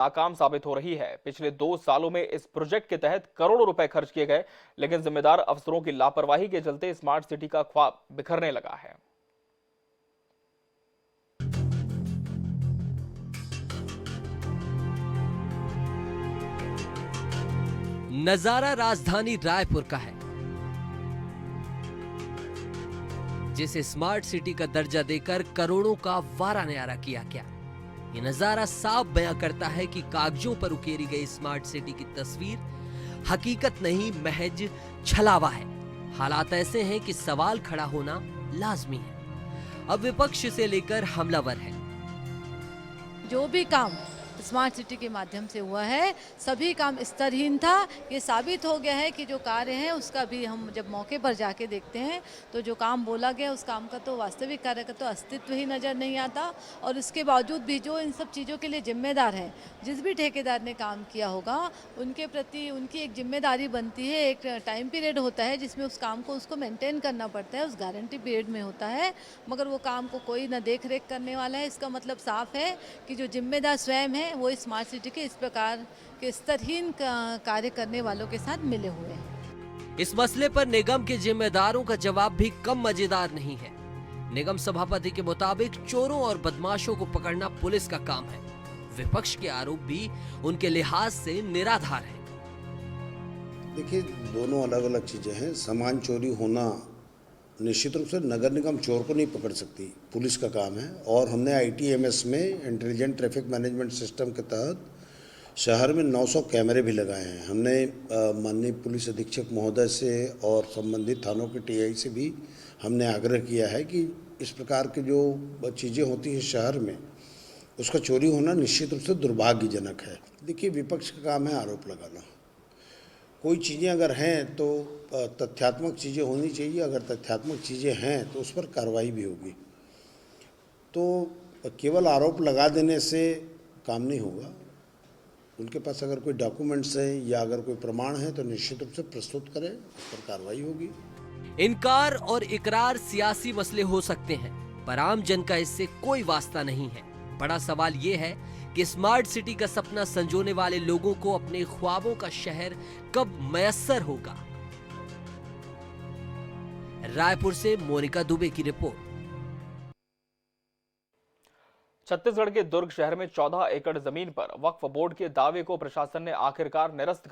नाकाम साबित हो रही है। पिछले 2 सालों में इस प्रोजेक्ट के तहत करोड़ों रुपए खर्च किए गए, लेकिन जिम्मेदार अफसरों की लापरवाही के चलते स्मार्ट सिटी का ख्वाब बिखरने लगा है। नजारा राजधानी रायपुर का है, जिसे स्मार्ट सिटी का दर्जा देकर करोड़ों का वारा न्यारा किया गया। ये नजारा साफ बयां करता है कि कागजों पर उकेरी गई स्मार्ट सिटी की तस्वीर हकीकत नहीं, महज छलावा है। हालात ऐसे हैं कि सवाल खड़ा होना लाजमी है। अब विपक्ष से लेकर हमलावर है। जो भी काम स्मार्ट सिटी के माध्यम से हुआ है, सभी काम स्तरहीन था। ये साबित हो गया है कि जो कार्य है उसका भी हम जब मौके पर जाके देखते हैं तो जो काम बोला गया उस काम का तो वास्तविक कार्य का तो अस्तित्व ही नज़र नहीं आता। और इसके बावजूद भी जो इन सब चीज़ों के लिए जिम्मेदार हैं, जिस भी ठेकेदार ने काम किया होगा उनके प्रति उनकी एक जिम्मेदारी बनती है। एक टाइम पीरियड होता है जिसमें उस काम को उसको मेंटेन करना पड़ता है, उस गारंटी पीरियड में होता है, मगर वो काम को कोई न देख रेख करने वाला है। इसका मतलब साफ है कि जो जिम्मेदार स्वयं है वो स्मार्ट सिटी के इस प्रकार के स्तरहीन कार्य करने वालों के साथ मिले हुए हैं। इस मसले पर निगम के जिम्मेदारों का जवाब भी कम मजेदार नहीं है। निगम सभापति के मुताबिक चोरों और बदमाशों को पकड़ना पुलिस का काम है। विपक्ष के आरोप भी उनके लिहाज से निराधार है। देखिए, दोनों अलग अलग चीजें हैं। सामान चोरी होना निश्चित रूप से नगर निगम चोर को नहीं पकड़ सकती, पुलिस का काम है। और हमने ITMS में इंटेलिजेंट ट्रैफिक मैनेजमेंट सिस्टम के तहत शहर में 900 कैमरे भी लगाए हैं। हमने माननीय पुलिस अधीक्षक महोदय से और संबंधित थानों के TI से भी हमने आग्रह किया है कि इस प्रकार की जो चीज़ें होती हैं शहर में, उसका चोरी होना निश्चित रूप से दुर्भाग्यजनक है। देखिए, विपक्ष का काम है आरोप लगाना। कोई चीज़ें अगर हैं तो तथ्यात्मक चीज़ें होनी चाहिए। अगर तथ्यात्मक चीज़ें हैं तो उस पर कार्रवाई भी होगी। तो केवल आरोप लगा देने से काम नहीं होगा। उनके पास अगर कोई डॉक्यूमेंट्स हैं या अगर कोई प्रमाण है तो निश्चित रूप से प्रस्तुत करें, उस पर कार्रवाई होगी। इनकार और इकरार सियासी मसले हो सकते हैं, पर आम जन का इससे कोई वास्ता नहीं है। बड़ा सवाल यह है कि स्मार्ट सिटी का सपना संजोने वाले लोगों को अपने ख्वाबों का शहर कब मयस्सर होगा। रायपुर से मोनिका दुबे की रिपोर्ट। छत्तीसगढ़ के दुर्ग शहर में 14 एकड़ जमीन पर वक्फ बोर्ड के दावे को प्रशासन ने आखिरकार निरस्त कर